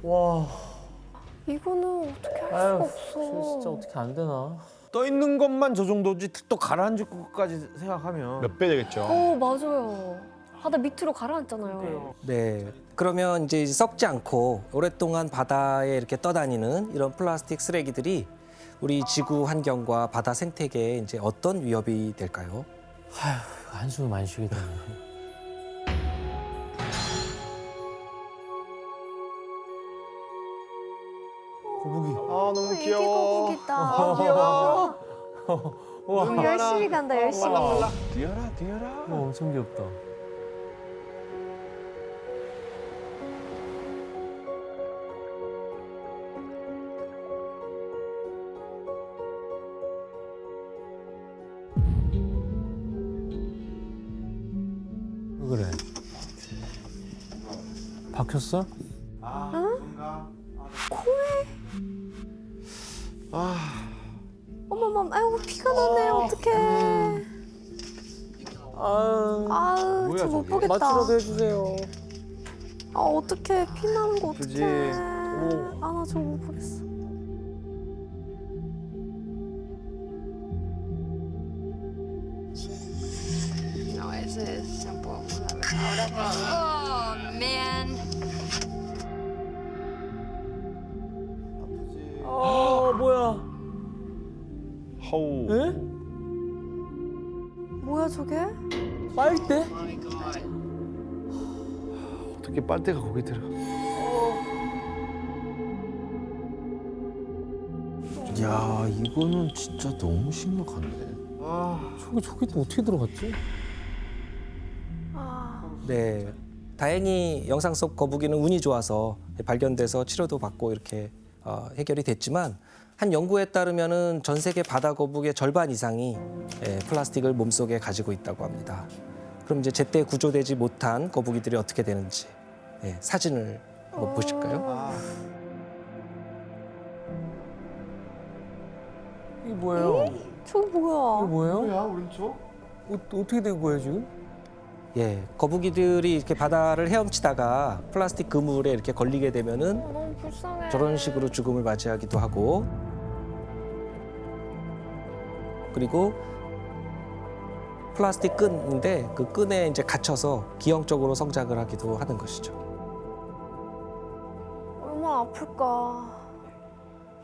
와. 이거는 어떻게 할 아유, 수가 없어. 진짜 어떻게 안 되나? 떠 있는 것만 저 정도지 또 가라앉을 것까지 생각하면 몇 배 되겠죠. 맞아요. 바다 밑으로 가라앉잖아요. 네. 그러면 이제 썩지 않고 오랫동안 바다에 이렇게 떠다니는 이런 플라스틱 쓰레기들이 우리 지구 환경과 바다 생태계에 이제 어떤 위협이 될까요? 한숨 안 쉬게 되네. 거북이. 아 너무 이게 귀여워. 거북이다. 눈 하나. 열심히 간다, 열심히. 뛰어라 뛰어라. 엄청 귀엽다. 왜 그래? 박혔어? 어머머, 아이고 피가 나네. 어떡해. 아유, 뭐야, 저 못 저게? 보겠다. 마취라도 해주세요. 아, 어떡해. 피 나는 거 그지? 어떡해. 아, 나 저거 못 보겠어. No, ese es shampoo. Ahora oh man. 아, 뭐야? 허우. 에? 뭐야, 저게? 빨대? 어떻게 빨대가 거기 들어? 야, 이거는 진짜 너무 심각한데. 저기 어떻게 들어갔지? 네. 다행히 영상 속 거북이는 운이 좋아서 발견돼서 치료도 받고 이렇게 해결이 됐지만 한 연구에 따르면은 전 세계 바다 거북의 절반 이상이 플라스틱을 몸속에 가지고 있다고 합니다. 그럼 이제 제때 구조되지 못한 거북이들이 어떻게 되는지 사진을 한번 보실까요? 이게 뭐예요? 저거 이게 뭐야? 뭐예요? 뭐야 오른쪽? 어떻게 된 거예요 지금? 예, 거북이들이 이렇게 바다를 헤엄치다가 플라스틱 그물에 이렇게 걸리게 되면은 너무 불쌍해. 저런 식으로 죽음을 맞이하기도 하고 그리고 플라스틱 끈인데 그 끈에 이제 갇혀서 기형적으로 성장을 하기도 하는 것이죠. 얼마나 아플까.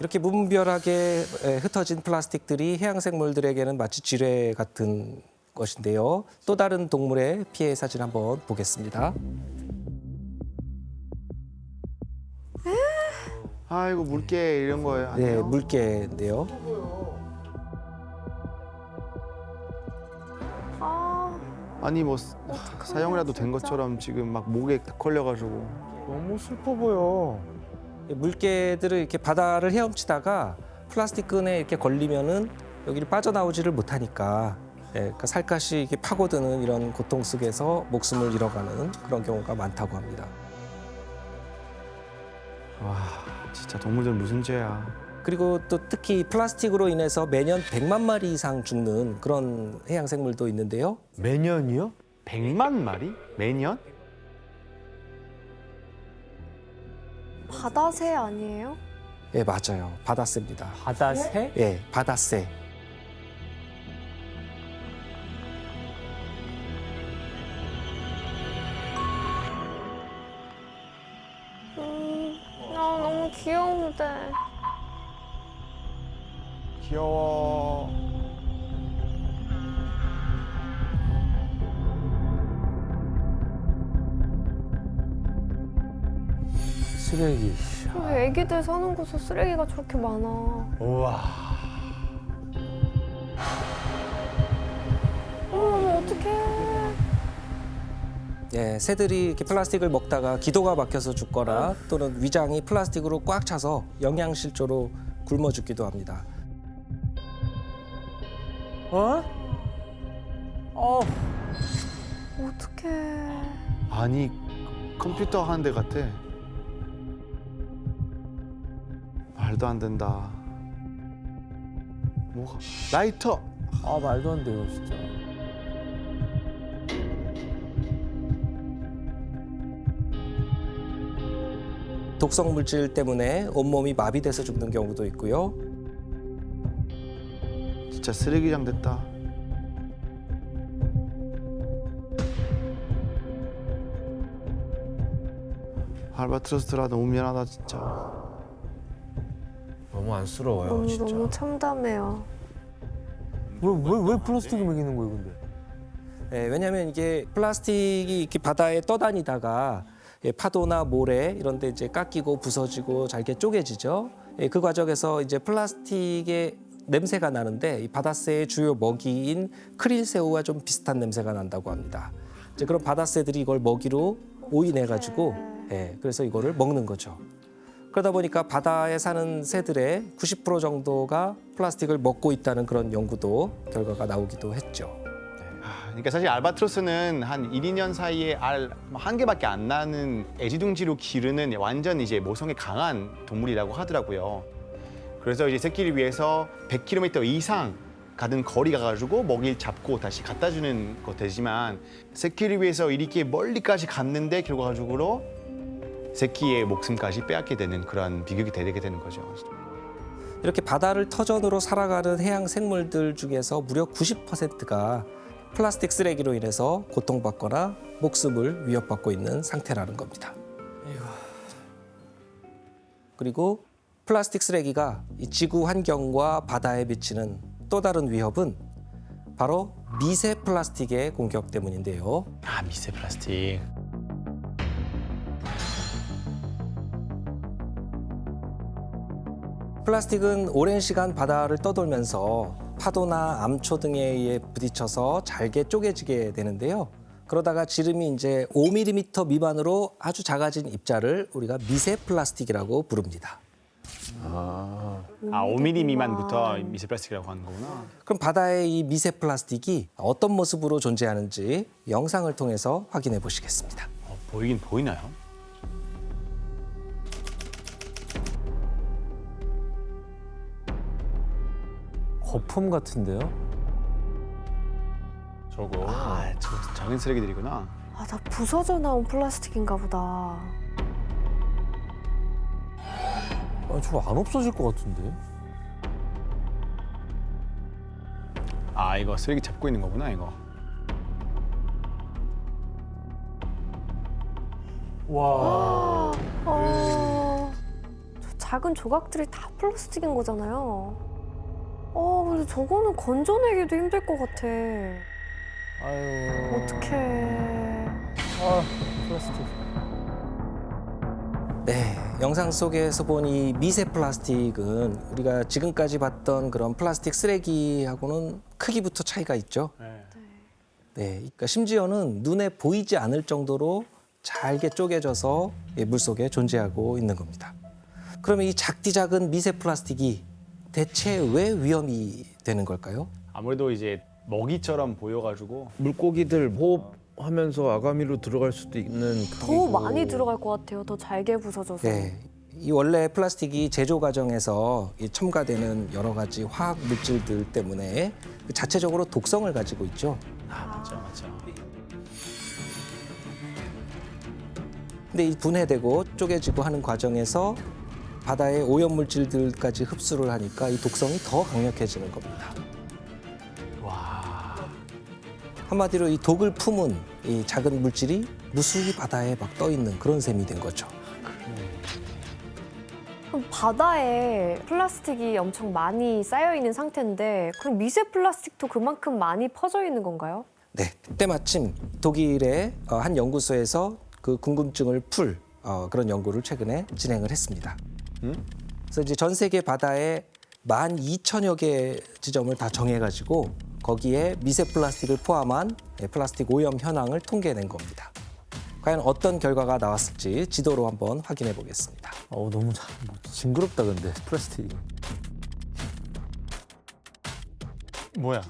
이렇게 무분별하게 흩어진 플라스틱들이 해양 생물들에게는 마치 지뢰 같은 것인데요. 또 다른 동물의 피해 사진 한번 보겠습니다. 아이고 물개 이런 거예요. 네, 아니에요? 물개인데요. 아, 아니 뭐 사형이라도 된 것처럼 지금 막 목에 딱 걸려가지고. 너무 슬퍼 보여. 물개들을 이렇게 바다를 헤엄치다가 플라스틱 끈에 이렇게 걸리면은 여기를 빠져나오지를 못하니까 그러니까 살갗이 이렇게 파고드는 이런 고통 속에서 목숨을 잃어가는 그런 경우가 많다고 합니다. 와 진짜 동물들 무슨 죄야. 그리고 또 특히 플라스틱으로 인해서 매년 100만 마리 이상 죽는 그런 해양 생물도 있는데요. 매년이요? 100만 마리? 매년? 바다새 아니에요? 예, 맞아요. 바다새입니다. 바다새? 예, 바다새. 아, 너무 귀여운데. 귀여워. 쓰레기. 왜 애기들 사는 곳에 쓰레기가 저렇게 많아. 우와. 어머, 어떡해. 예, 새들이 이렇게 플라스틱을 먹다가 기도가 막혀서 죽거나 또는 위장이 플라스틱으로 꽉 차서 영양실조로 굶어 죽기도 합니다. 어? 어떡해. 아니 컴퓨터 하는 데 같아. 말도 안 된다. 뭐가? 라이터. 아, 말도 안 돼요, 진짜. 독성 물질 때문에 온몸이 마비돼서 죽는 경우도 있고요. 진짜 쓰레기장 됐다. 알바트로스라 너무 미안하다 진짜. 너무 안쓰러워요, 너무 진짜. 너무 참담해요. 왜 플라스틱을 먹이는 거예요, 근데? 예, 왜냐하면 이게 플라스틱이 이렇게 바다에 떠다니다가 예, 파도나 모래 이런 데 이제 깎이고 부서지고 잘게 쪼개지죠. 예, 그 과정에서 이제 플라스틱의 냄새가 나는데 이 바다새의 주요 먹이인 크릴새우와 좀 비슷한 냄새가 난다고 합니다. 이제 그런 바다새들이 이걸 먹이로 오인해 가지고 예, 그래서 이거를 먹는 거죠. 그러다 보니까 바다에 사는 새들의 90% 정도가 플라스틱을 먹고 있다는 그런 연구도 결과가 나오기도 했죠. 그러니까 사실 알바트로스는 한 1, 2년 사이에 알 한 개밖에 안 나는 애지둥지로 기르는 완전 이제 모성에 강한 동물이라고 하더라고요. 그래서 이제 새끼를 위해서 100km 이상 가는 거리 가가지고 먹이를 잡고 다시 갖다 주는 거 되지만 새끼를 위해서 이렇게 멀리까지 갔는데 결과적으로 새끼의 목숨까지 빼앗게 되는 그런 비극이 되게 되는 거죠. 이렇게 바다를 터전으로 살아가는 해양 생물들 중에서 무려 90%가 플라스틱 쓰레기로 인해서 고통받거나 목숨을 위협받고 있는 상태라는 겁니다. 그리고 플라스틱 쓰레기가 이 지구 환경과 바다에 미치는 또 다른 위협은 바로 미세 플라스틱의 공격 때문인데요. 아, 미세 플라스틱. 플라스틱은 오랜 시간 바다를 떠돌면서 파도나 암초 등에 의해 부딪혀서 잘게 쪼개지게 되는데요. 그러다가 지름이 이제 5mm 미만으로 아주 작아진 입자를 우리가 미세 플라스틱이라고 부릅니다. 아, 5mm 미만부터 미세 플라스틱이라고 하는 거구나. 그럼 바다의 이 미세 플라스틱이 어떤 모습으로 존재하는지 영상을 통해서 확인해 보시겠습니다. 보이긴 보이나요? 거품 같은데요? 저거. 아, 저 작은 쓰레기들이구나. 아, 다 부서져 나온 플라스틱인가 보다. 아, 저거 안 없어질 것 같은데? 아, 이거 쓰레기 잡고 있는 거구나, 이거. 와. 저 작은 조각들이 다 플라스틱인 거잖아요. 근데 저거는 건져내기도 힘들 것 같아. 아유. 어떡해. 아, 플라스틱. 네, 영상 속에서 본 이 미세 플라스틱은 우리가 지금까지 봤던 그런 플라스틱 쓰레기하고는 크기부터 차이가 있죠. 네. 네, 그러니까 심지어는 눈에 보이지 않을 정도로 잘게 쪼개져서 물속에 존재하고 있는 겁니다. 그러면 이 작디 작은 미세 플라스틱이 대체 왜 위험이 되는 걸까요? 아무래도 이제 먹이처럼 보여가지고 물고기들 호흡하면서 아가미로 들어갈 수도 있는 더 그리고 많이 들어갈 것 같아요. 더 잘게 부서져서. 네, 이 원래 플라스틱이 제조 과정에서 이 첨가되는 여러 가지 화학 물질들 때문에 자체적으로 독성을 가지고 있죠. 아, 맞죠. 근데 이 분해되고 쪼개지고 하는 과정에서 바다의 오염 물질들까지 흡수를 하니까 이 독성이 더 강력해지는 겁니다. 와. 한마디로 이 독을 품은 이 작은 물질이 무수히 바다에 막 떠 있는 그런 셈이 된 거죠. 그럼 바다에 플라스틱이 엄청 많이 쌓여 있는 상태인데 그럼 미세 플라스틱도 그만큼 많이 퍼져 있는 건가요? 네, 때마침 독일의 한 연구소에서 그 궁금증을 풀 그런 연구를 최근에 진행을 했습니다. 그래서 이제 전 세계 바다에 12,000여 개 지점을 다 정해가지고 거기에 미세 플라스틱을 포함한 플라스틱 오염 현황을 통계낸 겁니다. 과연 어떤 결과가 나왔을지 지도로 한번 확인해 보겠습니다. 너무 징그럽다, 근데, 플라스틱. 뭐야?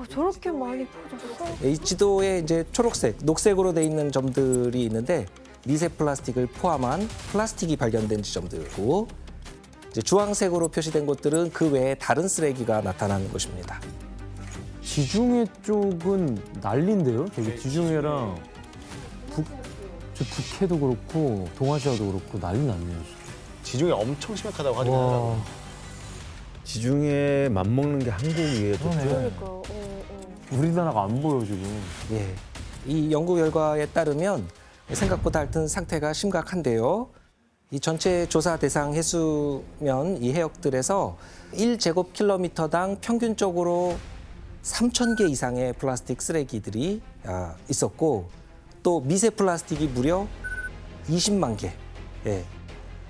저렇게 많이 퍼졌어? 이 지도에 이제 초록색, 녹색으로 돼 있는 점들이 있는데 미세 플라스틱을 포함한 플라스틱이 발견된 지점들이고 이제 주황색으로 표시된 곳들은 그 외에 다른 쓰레기가 나타나는 곳입니다. 지중해 쪽은 난리인데요? 되게 지중해랑 저 북해도 그렇고 동아시아도 그렇고 난리 났네요. 진짜. 지중해 엄청 심각하다고 와. 하더라고요. 지중해 맞먹는 게 한국이에요. 그러네. 그러니까. 우리나라가 안 보여 지금. 예. 이 연구 결과에 따르면 생각보다 하여튼 상태가 심각한데요. 이 전체 조사 대상 해수면 이 해역들에서 1제곱킬로미터당 평균적으로 3,000개 이상의 플라스틱 쓰레기들이 있었고 또 미세 플라스틱이 무려 20만 개,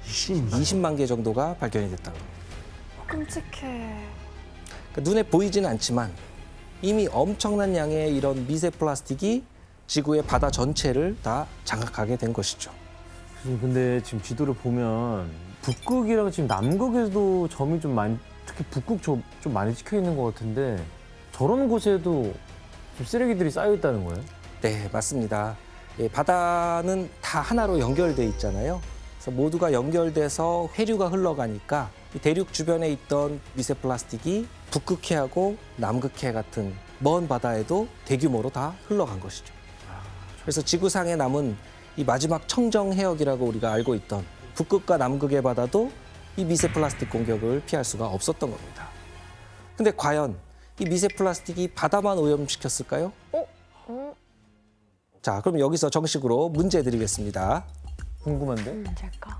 20만 개 정도가 발견이 됐다고 합니다. 끔찍해. 그러니까 눈에 보이지는 않지만 이미 엄청난 양의 이런 미세 플라스틱이 지구의 바다 전체를 다 장악하게 된 것이죠. 근데 지금 지도를 보면 북극이랑 지금 남극에도 점이 좀 많이, 특히 북극 좀 많이 찍혀 있는 것 같은데 저런 곳에도 좀 쓰레기들이 쌓여 있다는 거예요? 네, 맞습니다. 예, 바다는 다 하나로 연결돼 있잖아요. 그래서 모두가 연결돼서 해류가 흘러가니까 이 대륙 주변에 있던 미세 플라스틱이 북극해하고 남극해 같은 먼 바다에도 대규모로 다 흘러간 것이죠. 그래서 지구상에 남은 이 마지막 청정 해역이라고 우리가 알고 있던 북극과 남극의 바다도 이 미세 플라스틱 공격을 피할 수가 없었던 겁니다. 근데 과연 이 미세 플라스틱이 바다만 오염시켰을까요? 자, 그럼 여기서 정식으로 문제 드리겠습니다. 궁금한데? 문제일까?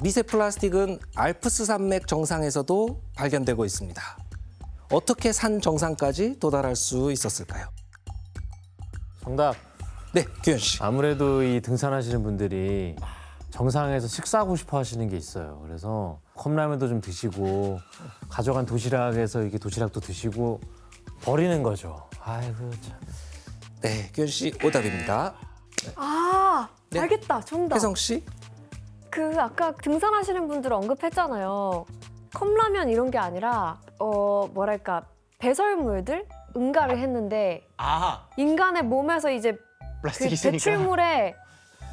미세 플라스틱은 알프스 산맥 정상에서도 발견되고 있습니다. 어떻게 산 정상까지 도달할 수 있었을까요? 정답. 네, 규현 씨. 아무래도 이 등산하시는 분들이 정상에서 식사하고 싶어 하시는 게 있어요. 그래서 컵라면도 좀 드시고 가져간 도시락에서 이렇게 도시락도 드시고 버리는 거죠. 아이고 참. 네, 규현 씨 오답입니다. 네. 알겠다. 정답. 혜성 씨? 그 아까 등산하시는 분들 언급했잖아요. 컵라면 이런 게 아니라 뭐랄까 배설물들 응가를 했는데 인간의 몸에서 이제 플라스틱이 그 있으니까. 배출물에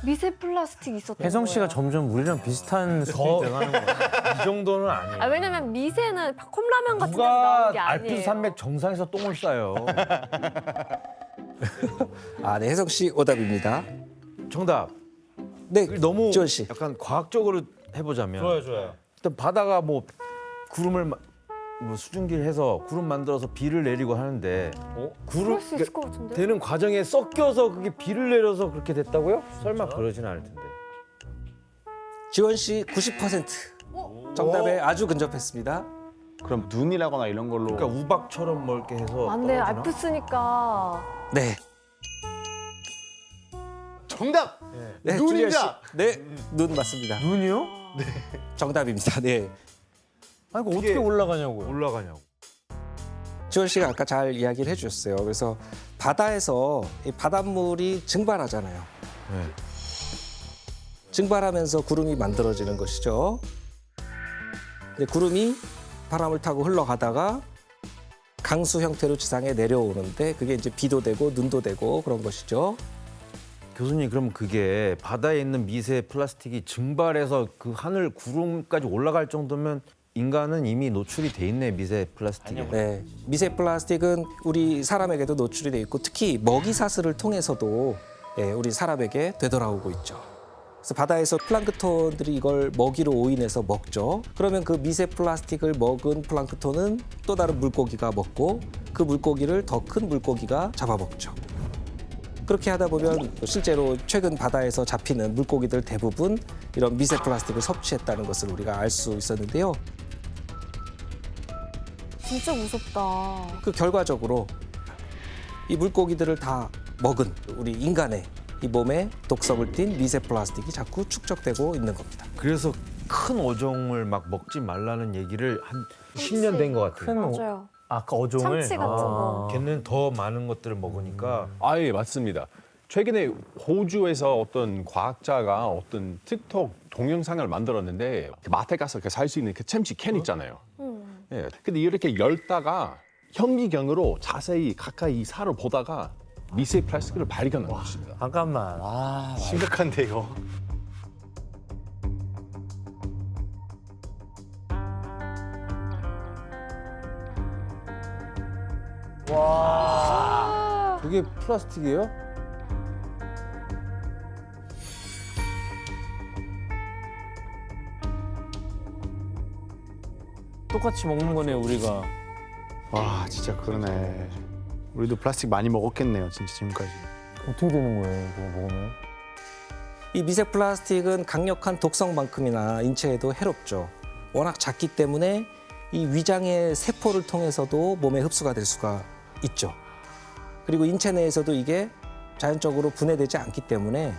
미세 플라스틱이 있었던 혜성 거예요. 씨가 점점 우리랑 비슷한 수준이 돼가는 거야. 이 정도는 아니에요. 아, 왜냐면 미세는 컵라면 같은 데서 누가 나오는 게 아니에요. 알프스 산맥 정상에서 똥을 싸요. 네, 혜성 씨 오답입니다. 정답. 네, 너무 지원 씨. 약간 과학적으로 해보자면 좋아요. 일단 바다가 뭐 구름을 뭐 수증기를 해서 구름 만들어서 비를 내리고 하는데 그럴 수 있을 것 같은데. 되는 과정에 섞여서 그게 비를 내려서 그렇게 됐다고요? 설마 그러진 않을 텐데. 지원 씨 90%. 정답에 아주 근접했습니다. 그럼 눈이라거나 이런 걸로. 그러니까 우박처럼 뭐 이렇게 해서 맞네, 떨어지나? 알프스니까. 네. 정답. 네, 눈이다! 줄리아 씨. 네, 눈 맞습니다. 눈이요? 정답입니다. 네. 아니 그 어떻게 올라가냐고요? 올라가냐고. 지원 씨가 아까 잘 이야기를 해주셨어요. 그래서 바다에서 이 바닷물이 증발하잖아요. 네. 증발하면서 구름이 만들어지는 것이죠. 근데 구름이 바람을 타고 흘러가다가 강수 형태로 지상에 내려오는데 그게 이제 비도 되고 눈도 되고 그런 것이죠. 교수님 그럼 그게 바다에 있는 미세 플라스틱이 증발해서 그 하늘 구름까지 올라갈 정도면 인간은 이미 노출이 돼 있네 미세 플라스틱에. 네, 미세 플라스틱은 우리 사람에게도 노출이 돼 있고 특히 먹이 사슬을 통해서도 우리 사람에게 되돌아오고 있죠. 그래서 바다에서 플랑크톤들이 이걸 먹이로 오인해서 먹죠. 그러면 그 미세 플라스틱을 먹은 플랑크톤은 또 다른 물고기가 먹고 그 물고기를 더 큰 물고기가 잡아먹죠. 그렇게 하다 보면 실제로 최근 바다에서 잡히는 물고기들 대부분 이런 미세 플라스틱을 섭취했다는 것을 우리가 알 수 있었는데요. 진짜 무섭다. 그 결과적으로 이 물고기들을 다 먹은 우리 인간의 이 몸에 독성을 띤 미세 플라스틱이 자꾸 축적되고 있는 겁니다. 그래서 큰 어종을 막 먹지 말라는 얘기를 한 10년 된 것 같아요. 큰 맞아요. 아까 어종을 참치 같은 거. 걔는 더 많은 것들을 먹으니까 예, 맞습니다. 최근에 호주에서 어떤 과학자가 어떤 틱톡 동영상을 만들었는데 마트에 가서 살 수 있는 그 참치 캔 있잖아요. 예, 근데 이렇게 열다가 현미경으로 자세히 가까이 살을 보다가 미세 플라스틱을 발견한 것입니다. 잠깐만. 심각한데요. 그게 플라스틱이에요? 똑같이 먹는 거네요, 우리가. 와 진짜 그러네. 우리도 플라스틱 많이 먹었겠네요, 진짜 지금까지. 어떻게 되는 거예요, 이거 먹으면? 이 미세 플라스틱은 강력한 독성만큼이나 인체에도 해롭죠. 워낙 작기 때문에 이 위장의 세포를 통해서도 몸에 흡수가 될 수가 있죠. 그리고 인체 내에서도 이게 자연적으로 분해되지 않기 때문에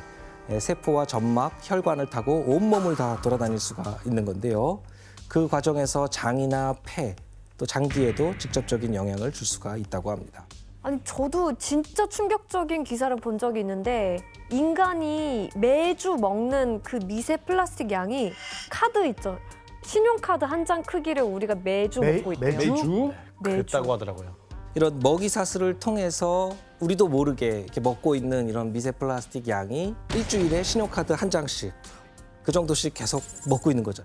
세포와 점막, 혈관을 타고 온몸을 다 돌아다닐 수가 있는 건데요. 그 과정에서 장이나 폐, 또 장기에도 직접적인 영향을 줄 수가 있다고 합니다. 아니 저도 진짜 충격적인 기사를 본 적이 있는데 인간이 매주 먹는 그 미세 플라스틱 양이 카드 있죠. 신용카드 한 장 크기를 우리가 매주 먹고 있대요. 매주? 그랬다고 하더라고요. 이런 먹이사슬을 통해서 우리도 모르게 이렇게 먹고 있는 이런 미세 플라스틱 양이 일주일에 신용카드 한 장씩 그 정도씩 계속 먹고 있는 거죠.